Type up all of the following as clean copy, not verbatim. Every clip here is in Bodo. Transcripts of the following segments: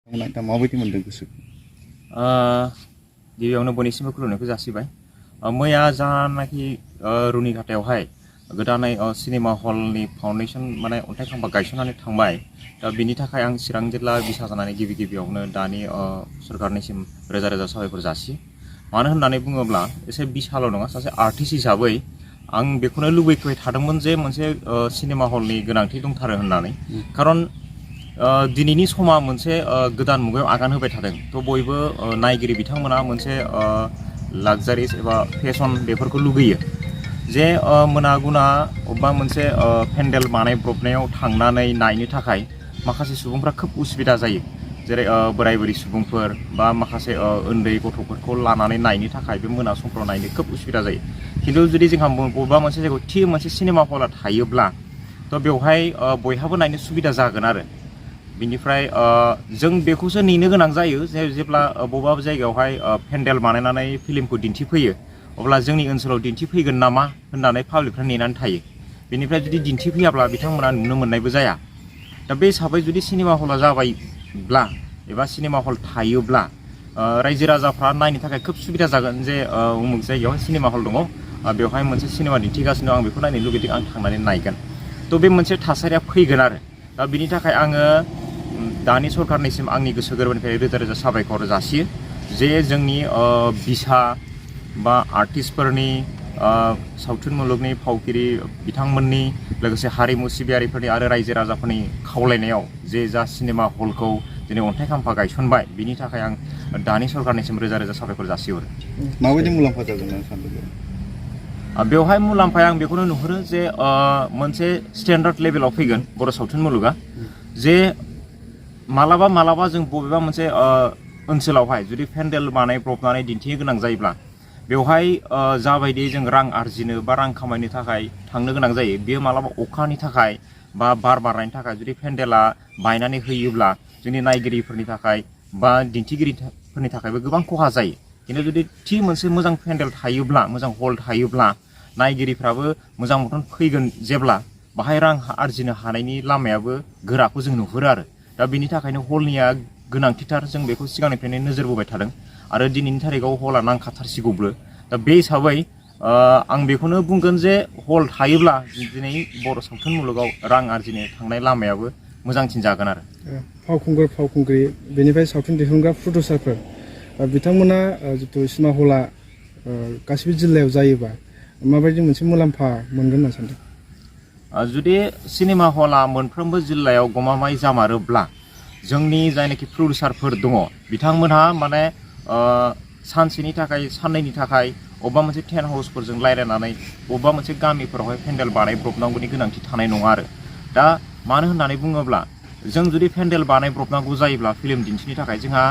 दा माबायदि मोनदों गोसोखौ? गिबियावनो बयनिसिमबो खुलुमनायखौ जासिबाय। मैया जानाखि रुनिघाटायावहाय गोदानै सिनेमा हलनि फाउन्डेसन माने अन्थाइ खाम्फा गायसननानै थांबाय। दा बिनि थाखाय आं चिरां जिल्ला बिसा जानानै गिबियावनो दानि सरकारनिसिम रोजा रोजा साबायखर जासियो। मानो होननानै बुङोब्ला एसे बिसाल' नङा, सासे आर्टिस्ट हिसाबै आं बेखौनो लुबैबाय थादोंमोन जे मोनसे सिनेमा हलनि गोनांथि दंथारो होननानै। खारन दिनैनि समा मोनसे गोदान मुगायाव आगान होबाय थादों। थ' बयबो नायगिरि बिथांमोना मोनसे लाक्जारिस एबा फेशन बेफोरखौ लुगैयो जे मोना गुना अबेबा मोनसे पेन्डेल बानायब्रबनायाव थांनानै नायनो थाखाय माखासे सुबुंफ्रा खोब उसुबिदा जायो। जेरै बोराय बुरि सुबुंफोर बा माखासे उन्दै गथ'फोरखौ लानानै नायनो थाखाय बे मोना समफ्राव नायनो खोब उसुबिदा जायो। खिन्थु जुदि जोंहा बबेबा मोनसे जायगायाव थि मोनसे सिनेमा हला थायोब्ला थ' बेवहाय बयहाबो नायनो सुबिदा जागोन आरो। बिनिफ्राय जों बेखौसो नेनो गोनां जायो जे जेब्ला बबेबा जायगायावहाय पेन्डेल बानायनानै फिल्मखौ दिन्थिफैयो अब्ला जोंनि ओनसोलाव दिन्थिफैगोन नामा होननानै पाब्लिकफ्रा नेनानै थायो। बेनिफ्राय जुदि दिन्थिफैयाब्ला बिथांमोना नुनो मोननायबो जाया। दा बे हिसाबै जुदि सिनेमा हला जाबायब्ला एबा सिनेमा हल थायोब्ला रायजो राजाफ्रा नायनो थाखाय खोब सुबिदा जागोन जे उमुक जायगायावहाय सिनेमा हल दङ, बेवहाय मोनसे सिनेमा दिन्थिगासिनो, आं बेखौ नायनो लुगैदों, आं थांनानै नायगोन। थ' बे मोनसे थासारिया फैगोन आरो। दा बिनि थाखाय आङो दानि सरकारनिसिम आंनि गोसो गोरबोनिफ्राय रोजा रोजा साबायखर जासियो जे जोंनि बिसा बा आर्टिस्टफोरनि सावथुन मुलुगनि फावगिरि बिथांमोननि लोगोसे हारिमु सिबियारिफोरनि आरो रायजो राजाफोरनि खावलायनायाव जे जा सिनेमा हलखौ दिनै अन्थाइ खाम्फा गायसनबाय, बिनि थाखाय आं दानि सरकारनिसिम रोजा रोजा साबायखर जासिहरो। माबायदि मुलाम्फा जागोन होनना सानदों? बेवहाय मुलाम्फाया आं बेखौनो नुहुरो जे मोनसे स्टेन्डार्ड लेभेलाव फैगोन बर' सावथुन मुलुगा। जे मालाबा जों बबेबा मोनसे ओनसोलावहाय जुदि पेन्डेल बानायब्रबनानै दिन्थिनो गोनां जायोब्ला बेवहाय जाबायदि जों रां आरजिनो बा रां खामायनो थाखाय थांनो गोनां जायो, बेयो मालाबा अखानि थाखाय बा बार बारनायनि थाखाय जुदि पेन्डेला बायनानै होयोब्ला जोंनि नायगिरिफोरनि थाखाय बा दिन्थिगिरिफोरनि थाखायबो गोबां खहा जायो। खिन्थु जुदि थि मोनसे मोजां पेन्डेल थायोब्ला, मोजां हल थायोब्ला नायगिरिफ्राबो मोजां मथन फैगोन, जेब्ला बाहाय रां आरजिनो हानायनि लामायाबो गोराखौ जों नुहुरो आरो। दा बिनि थाखायनो हलनिया गोनांथिथार, जों बेखौ सिगांनिफ्रायनो नोजोर बोबाय थादों आरो दिनैनि थारिखआव हला नांखाथारसिगौबो। दा बे हिसाबै आं बेखौनो बुंगोन जे हल थायोब्ला दिनै बर' सावथुन मुलुगाव रां आरजिनो थांनाय लामायाबो मोजांसिन जागोन आरो। फावखुंग्रि बेनिफ्राय सावथुन दिहुनग्रा प्रडिउसारफोर बिथांमोना जितु सिनेमा हला गासिबो जिल्लायाव जायोबा माबायदि मोनसे मुलाम्फा मोनगोन होनना सानदों? जुदि सिनेमा हला मोनफ्रोमबो जिल्लायाव गमामायै जामारोब्ला जोंनि जायनाखि प्रडिउसारफोर दङ बिथांमोनहा माने सानसेनि थाखाय साननैनि थाखाय अबेबा मोनसे टेन्ट हाउसफोरजों रायज्लायनानै बबेबा मोनसे गामिफोरावहाय पेन्डेल बानायब्रबनांगौनि गोनांथि थानाय नङा आरो। दा मानो होननानै बुङोब्ला जों जुदि पेन्डेल बानायब्रबनांगौ जायोब्ला फिल्म दिन्थिनो थाखाय जोंहा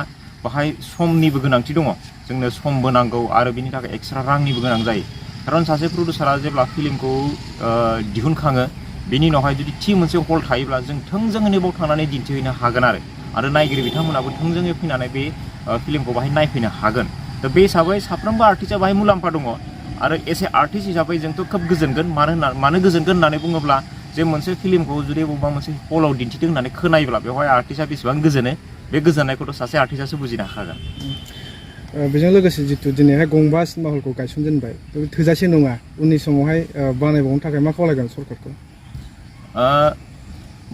बाहाय समनिबो गोनांथि दङ, जोंनो समबो नांगौ आरो बिनि थाखाय एक्सट्रा रांनिबो गोनां जायो। खारन सासे प्रडिउसारा जेब्ला फिल्मखौ दिहुनखाङो बेनि उनावहाय जुदि थि मोनसे हल थायोब्ला जों थोंजोङै बाव थांनानै दिन्थिहैनो हागोन आरो नायगिरि बिथांमोनाबो थोंजोङै फैनानै बे फिल्मखौ बाहाय नायफैनो हागोन। दा बे हिसाबै साफ्रोमबो आर्टिस्टआ बाहाय मुलाम्फा दङ आरो एसे आर्टिस्ट हिसाबै जोंथ' खोब गोजोनगोन। मानो गोजोनगोन होननानै बुङोब्ला जे मोनसे फिल्मखौ जुदि बबेबा मोनसे हलाव दिन्थिदों होननानै खोनायोब्ला बेवहाय आर्टिस्टआ बेसेबां गोजोनो, बे गोजोननायखौथ' सासे आर्टिस्टआसो बुजिनो हाखागोन। बेजों लोगोसे जितु दिनैहाय गंबा सिनेमा हलखौ गायसनजेनबाय, थोजासे नङा, उननि समावहाय बानायबावनो थाखाय मा खावलायगोन सरकारखौ?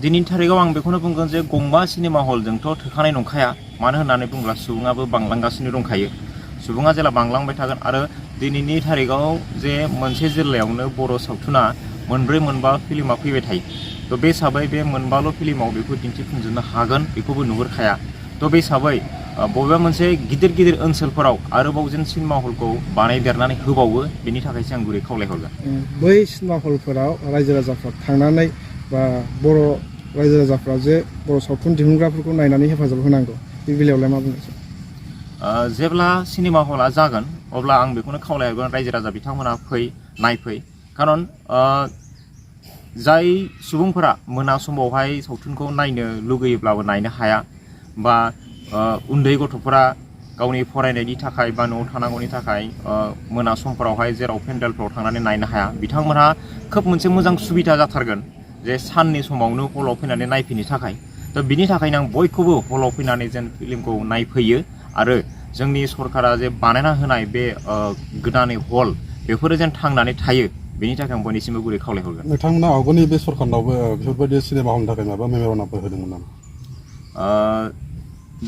दिनैनि थारिखआव आं बेखौनो बुंगोन जे गंबा सिनेमा हलजोंथ' थोखानाय नंखाया। मानो होननानै बुङोब्ला सुबुङाबो बांलांगासिनो दंखायो। सुबुङा जेला बांलांबाय थागोन आरो दिनैनि थारिखआव जे मोनसे जिल्लायावनो बर' सावथुना मोनब्रै मोनबा फिल्मा फैबाय थायो। थ' बे हिसाबै बे मोनबाल' फिल्माव बेखौ दिन्थिफुंजोबनो हागोन बेखौबो नुहुरखाया। थ' बे हिसाबै बबेबा मोनसे गिदिर ओनसोलफोराव आरोबाव जेन सिनेमा हलखौ बानायदेरनानै होबावो, बेनि थाखायसो आं गुरै खावलायहरगोन। बै सिनेमा हलफोराव रायजो राजाफ्रा थांनानै बा बर' रायजो राजाफ्रा जे बर' सावथुन दिहुनग्राफोरखौ नायनानै हेफाजाब होनांगौ, बे बेलायावलाय मा बुंनो? जेब्ला सिनेमा हला जागोन अब्ला आं बेखौनो खावलायहरगोन रायजो राजा बिथांमोना नायफै। खारन जाय सुबुंफोरा मोना समावहाय सावथुनखौ नायनो लुगैयोब्लाबो नायनो हाया, बा उन्दै गथ'फोरा गावनि फरायनायनि थाखाय बा न'आव थानांगौनि थाखाय मोना समफोरावहाय जेराव पेन्डेलफ्राव थांनानै नायनो हाया, बिथांमोनहा खोब मोनसे मोजां सुबिदा जाथारगोन जे साननि समावनो हलाव फैनानै नायफैनो थाखाय। दा बिनि थाखायनो आं बयखौबो हलाव फैनानै जेन फिल्मखौ नायफैयो आरो जोंनि सरकारा जे बानायना होनाय बे गोदानै हल बेफोरो जेन थांनानै थायो बेनि थाखाय आं बयनिसिमबो गुरै खावलायहरगोन। नोंथांमोना आवगोलनि बे सरकारनावबो बेफोरबायदि सिनेमा हलनि थाखाय माबा मेम'रेन्डामफोर होदोंमोन नामा?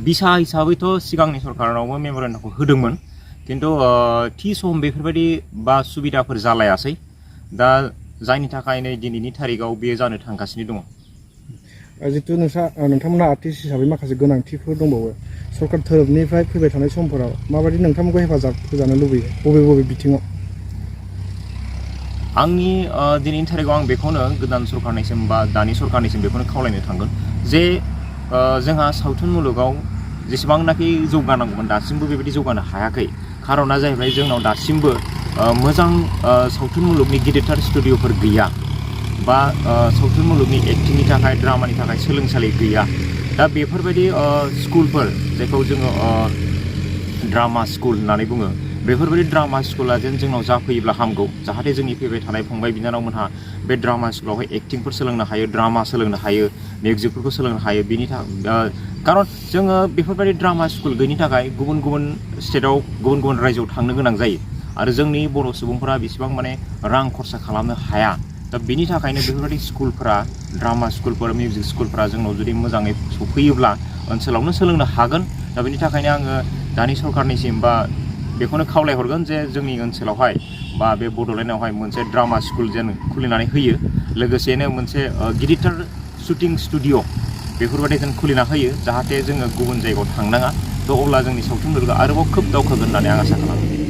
बिसा हिसाबैथ' सिगांनि सरकारावबो मेम'रेन्डामखौ होदोंमोन खिन्थु थि सम बेफोरबायदि बा सुबिदाफोर जालायासै दा जायनि थाखाय नै दिनैनि थारिखआव बेयो जानो थांगासिनो दङ। जितु नोंथांमोना आर्टिस्ट हिसाबै माखासे गोनांथिफोर दंबावो सरकार थोरोबनिफ्राय फैबाय थानाय समफोराव माबायदि नोंथांमोनखौ हेफाजाब होजानो लुबैयो बबे बिथिङाव? आंनि दिनैनि थारिखआव आं बेखौनो गोदान सरकारनिसिम बा दानि सरकारनिसिम बेखौनो खावलायनो थांगोन जे जोंहा सावथुन मुलुगाव जेसेबांनाखि जौगानांगौमोन दासिमबो बेबायदि जौगानो हायाखै। खारना जाहैबाय जोंनाव दासिमबो मोजां सावथुन मुलुगनि गिदिरथार स्टुडिअ'फोर गैया बा सावथुन मुलुगनि एक्टिंनि थाखाय ड्रामानि थाखाय सोलोंसालि गैया। दा बेफोरबायदि स्कुलफोर जायखौ जोङो ड्रामा स्कुल होननानै बुङो बेफोरबायदि ड्रामा स्कुला जेन जोंनाव जाफैयोब्ला हामगौ जाहाथे जोंनि फैबाय थानाय फंबाय बिनानावमोनहा बे ड्रामा स्कुलावहाय एक्टिंफोर सोलोंनो हायो ड्रामा सोलोंनो हायो मिउजिकफोरखौ सोलोंनो हायो बिनि थाखाय खारन जोङो बेफोरबायदि ड्रामा स्कुल गैयिनि थाखाय गुबुन गुबुन स्टेटआव गुबुन गुबुन रायजोआव थांनो गोनां जायो आरो जोंनि बर' सुबुंफोरा बेसेबां माने रां खरसा खालामनो हाया। दा बिनि थाखायनो बेफोरबायदि स्कुलफोरा ड्रामा स्कुलफोर मिउजिक स्कुलफोरा जोंनाव जुदि मोजाङै सफैयोब्ला ओनसोलावनो सोलोंनो हागोन। दा बिनि थाखायनो आङो दानि सरकारनिसिम बा बेखौनो खावलायहरगोन जे जोंनि ओनसोलावहाय बा बे बड'लेण्डआवहाय मोनसे ड्रामा स्कुल जेन खुलिनानै होयो लोगोसेनो मोनसे गिदिरथार शुटिं स्टुडिअ बेफोरबायदि जेन खुलिना होयो जाहाथे जोङो गुबुन जायगायाव थांनाङा। थ' अब्ला जोंनि सावथुन मुलुगा आरोबाव खोब दावखोगोन होननानै आं आसा खालामो।